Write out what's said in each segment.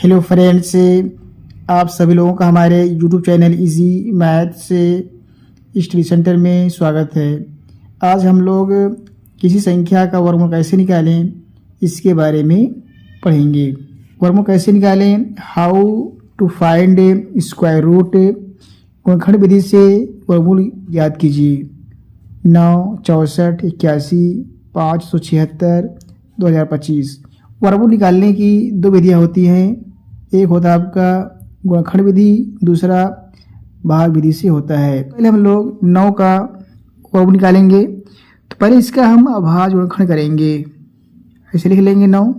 Hello friends, आप सभी लोगों का हमारे YouTube channel easy maths study centre में स्वागत है। आज हम लोग किसी संख्या का वर्गमूल कैसे निकालें इसके बारे में पढ़ेंगे। वर्गमूल कैसे निकालें, how to find square root. गुणनखंड विधि से वर्गमूल याद कीजिए। 9, 64, 81, 576, 2025। वर्गमूल निकालने की दो विधियाँ होती हैं। एक होता है आपका गुणनखंड विधि, दूसरा भाग विधि से होता है। पहले हम लोग 9 का वर्गमूल निकालेंगे, तो पहले इसका हम अभाज्य गुणनखंड करेंगे। ऐसे लिख लेंगे 9।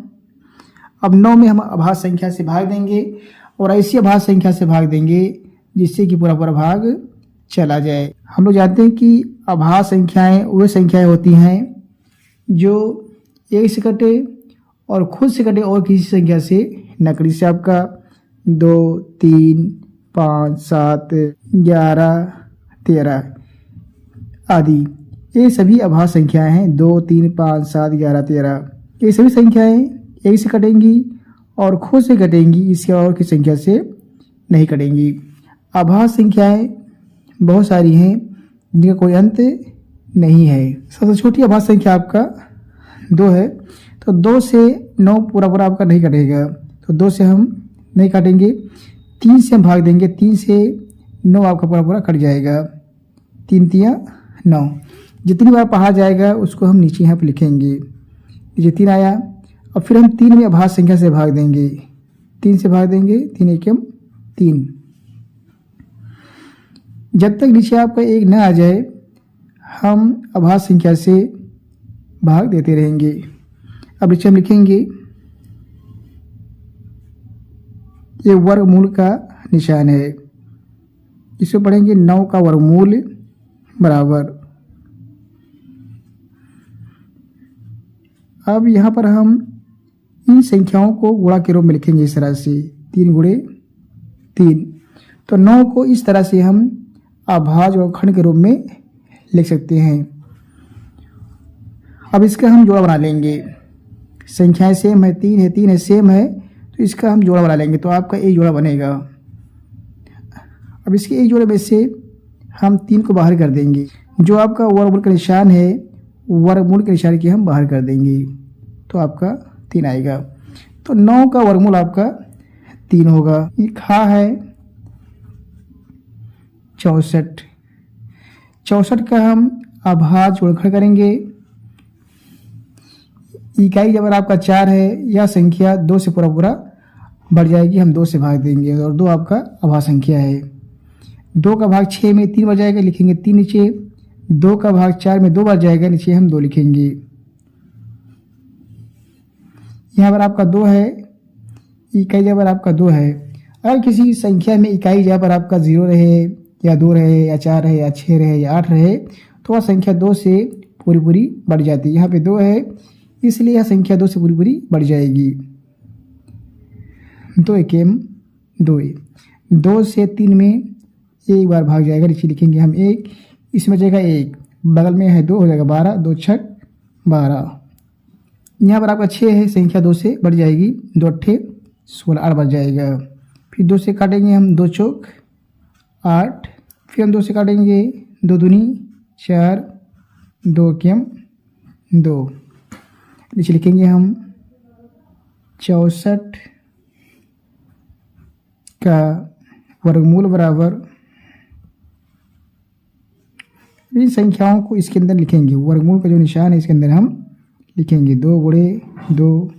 अब 9 में हम अभाज्य संख्या से भाग देंगे और ऐसी अभाज्य संख्या से भाग देंगे जिससे कि पूरा पूरा भाग चला जाए। हम लोग जानते हैं कि अभाज्य संख्याएं वे संख्याएं होती हैं जो एक से कटे और खुद से कटे और किसी संख्या से न कटे। जैसे आपका 2, 3, 5, 7, 11, 13 आदि, ये सभी अभाज्य संख्याएं हैं। 2, 3, 5, 7, 11, 13 ये सभी संख्याएं एक से कटेंगी और खुद से कटेंगी, इसके और किसी संख्या से नहीं कटेंगी। अभाज्य संख्याएं बहुत सारी हैं जिनका कोई अंत नहीं है। सबसे छोटी अभाज्य संख्या आपका 2 है, तो 2 से 9 पूरा पूरा आपका नहीं कटेगा, तो 2 से हम नहीं काटेंगे। 3 से हम भाग देंगे, 3 से 9 आपका पूरा पूरा कट जाएगा। 3 तिया 9। जितनी बार पढ़ा जाएगा उसको हम नीचे यहाँ पर लिखेंगे। ये 3 आया, और फिर हम 3 में अभाज्य संख्या से भाग देंगे। 3 से भाग देंगे, 3 एकम 3। जब तक नीचे आपका 1 न आ जाए हम अभाज्य संख्या से भाग देते रहेंगे। अब नीचे हम लिखेंगे, ये वर्गमूल का निशान है। इसमें पढ़ेंगे 9 का वर्गमूल बराबर। अब यहाँ पर हम इन संख्याओं को गुणा के रूप में लिखेंगे इस तरह से, 3 गुणे 3। तो 9 को इस तरह से हम अभाज्य गुणनखंड के रूप में लिख सकते हैं। अब इसका हम जोड़ा बना लेंगे। संख्याएं सेम है, 3 है, 3 है, सेम है, तो इसका हम जोड़ा बना लेंगे। तो आपका एक जोड़ा बनेगा। अब इसके एक जोड़े में से हम 3 को बाहर कर देंगे। जो आपका वर्गमूल का निशान है, वर्गमूल के निशान की हम बाहर कर देंगे, तो आपका 3 आएगा। तो 9 का वर्गमूल आपका 3 होगा। ये खा है 64। 64 का हम अभाज्य गुणनखंड करेंगे। इकाई जब आपका 4 है, यह संख्या 2 से पूरा पूरा बढ़ जाएगी, हम 2 से भाग देंगे, और 2 आपका अभाज्य संख्या है। 2 का भाग 6 में 3 बढ़ जाएगा, लिखेंगे 3 नीचे। 2 का भाग 4 में 2 बढ़ जाएगा, नीचे हम 2 लिखेंगे। यहाँ पर आपका 2 है, इकाई जब आपका 2 है। अगर किसी संख्या में इकाई जहाँ पर आपका 0 रहे या 2 रहे या 4 रहे या 6 रहे या 8 रहे, तो वह संख्या 2 से पूरी पूरी बढ़ जाती है। यहाँ पे 2 है, इसलिए यह संख्या 2 से पूरी पूरी बढ़ जाएगी। 2 एकम 2। 2 से 3 में एक बार भाग जाएगा, नीचे लिखेंगे हम 1, इसमें बचेगा 1, बगल में है 2, हो जाएगा 12, 2 छक 12। यहाँ पर आपका 6 है, संख्या 2 से बढ़ जाएगी, 2 अट्ठे 16, 8 बढ़ जाएगा। फिर 2 से काटेंगे हम, 2 चौक 8, फिर हम 2 से काटेंगे, 2 दूनी 4, 2 एकम 2। नीचे लिखेंगे हम 64 का वर्गमूल बराबर। इन संख्याओं को इसके अंदर लिखेंगे, वर्गमूल का जो निशान है इसके अंदर हम लिखेंगे। 2 गुणे 2,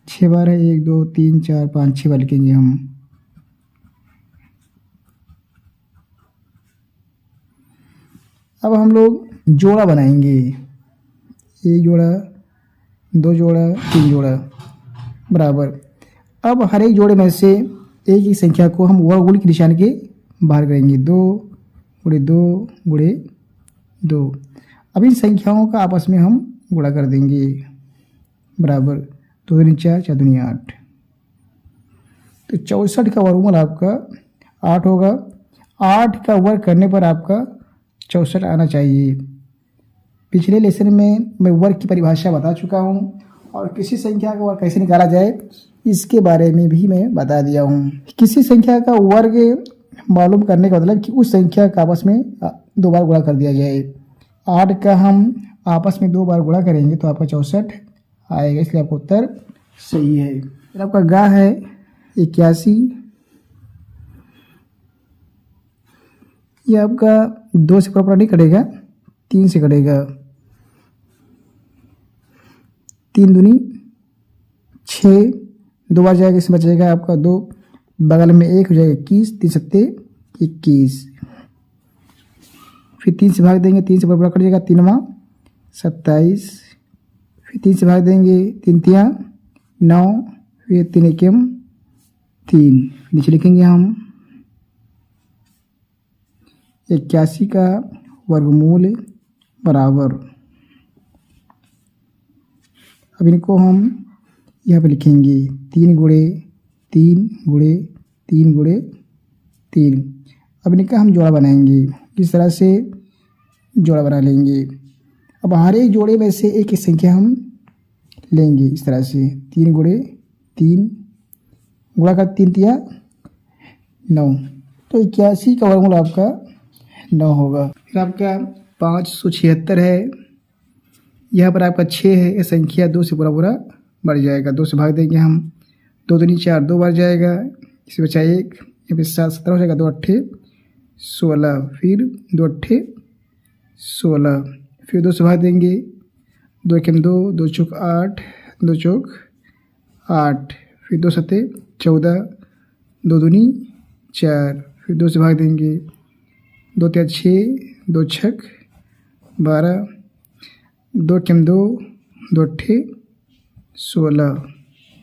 6 बार है, 1, 2, 3, 4, 5, 6 बार लिखेंगे हम। अब हम लोग जोड़ा बनाएंगे। 1 जोड़ा, 2 जोड़ा, 3 जोड़ा बराबर। अब हर एक जोड़े में से एक ही संख्या को हम वर्गमूल के निशान के बाहर करेंगे। 2 गुणे 2 गुणे 2। अब इन संख्याओं का आपस में हम गुणा कर देंगे बराबर। 2 दूनी 4, 4 दूनी 8। तो 64 का वर्गमूल आपका 8 होगा। 8 का वर्ग करने पर आपका 64 आना चाहिए। पिछले लेसन में मैं वर्ग की परिभाषा बता चुका हूँ और किसी संख्या का वर्ग कैसे निकाला जाए इसके बारे में भी मैं बता दिया हूँ। किसी संख्या का वर्ग मालूम करने का मतलब कि उस संख्या का आपस में 2 बार गुणा कर दिया जाए। 8 का हम आपस में 2 बार गुणा करेंगे तो आपका 64 आएगा, इसलिए आपका उत्तर सही है। फिर आपका गा है 81, ये आपका 2 से प्रॉपर नहीं कटेगा, 3 से कटेगा। 3 दूनी 6, 2 बार जाएगा, इसमें बचेगा आपका 2, बगल में 1 हो जाएगा 21, 3 सत्ते 21। फिर 3 से भाग देंगे, 3 से बराबर कट जाएगा, 3वां 27। फिर 3 से भाग देंगे, 3 तियाँ 9, फिर 3 एकम 3। नीचे लिखेंगे हम 81 का वर्गमूल बराबर। अब इनको हम यहाँ पे लिखेंगे 3 गुणे 3 गुणे 3 गुणे 3। अब इनका हम जोड़ा बनाएंगे, इस तरह से जोड़ा बना लेंगे। अब हर एक जोड़े में से एक संख्या हम लेंगे, इस तरह से 3 गुणे 3 गुणा का 3 तिया 9, तो 81 का वर्गमूल आपका 9 होगा। फिर आपका 576 है, यहाँ पर आपका 6 है, ये संख्या 2 से पूरा बढ़ जाएगा। 2 से भाग देंगे हम, 2 दूनी 4, 2 बार जाएगा, इससे बचा 1, यहाँ पे 7 17 हो जाएगा, 2 अट्ठे 16, फिर 2 अट्ठे 16, फिर 2 से भाग देंगे, 2 एकम 2, 2 चौक 8, 2 चौक 8, फिर 2 सत्ते 14, 2 दूनी 4, फिर 2 से भाग देंगे, 2 तिया 6, 2 छक 12, 2 एकम 2, 2 अट्ठे 16,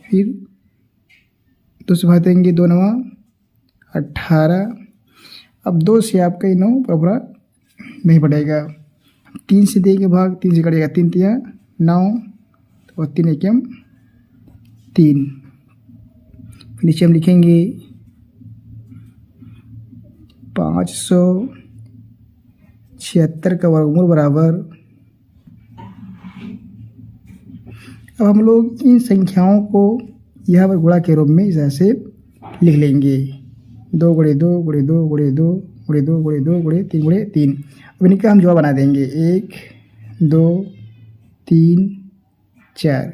फिर 2 से भाग देंगे, 2 नवा 18। अब 2 से आपका 9 पूरा नहीं पड़ेगा। 3 से देंगे भाग, 3 से कटेगा, 3 तिया 9 और 3 एकम 3। फिर नीचे हम लिखेंगे 576 का वर्गमूल बराबर। अब हम लोग इन संख्याओं को यहाँ पर गुणा के रूप में इस तरह से लिख लेंगे, 2 गुणे 2 गुणे 2 गुणे 2 गुणे 2 गुणे 2 गुणे 3 गुणे 3। अब इनका हम जोड़ा बना देंगे, 1 2 3 4।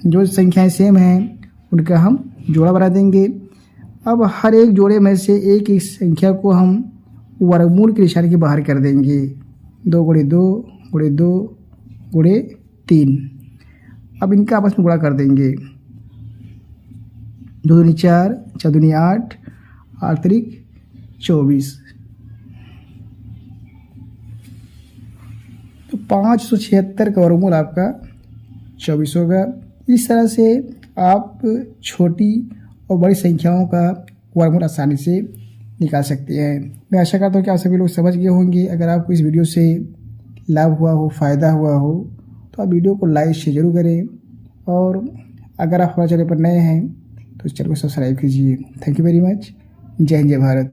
जो संख्याएं सेम हैं उनका हम जोड़ा बना देंगे। अब हर एक जोड़े में से एक एक संख्या को हम वर्गमूल के निशान के बाहर कर देंगे, 2 गुणे 2 गुणे 2 गुणे 3। अब इनका आपस में गुणा कर देंगे, 2 दूनी 4, 4 दूनी 8, 8 त्रिक 24। तो 576 का वर्गमूल आपका 24 होगा। इस तरह से आप छोटी और बड़ी संख्याओं का वर्गमूल आसानी से निकाल सकते हैं। मैं आशा करता हूँ कि आप सभी लोग समझ गए होंगे। अगर आपको इस वीडियो से लाभ हुआ हो, फ़ायदा हुआ हो, तो आप वीडियो को लाइक शेयर जरूर करें, और अगर आप हमारे चैनल पर नए हैं तो इस चैनल को सब्सक्राइब कीजिए। Thank you very much. जय हिंद, जय भारत।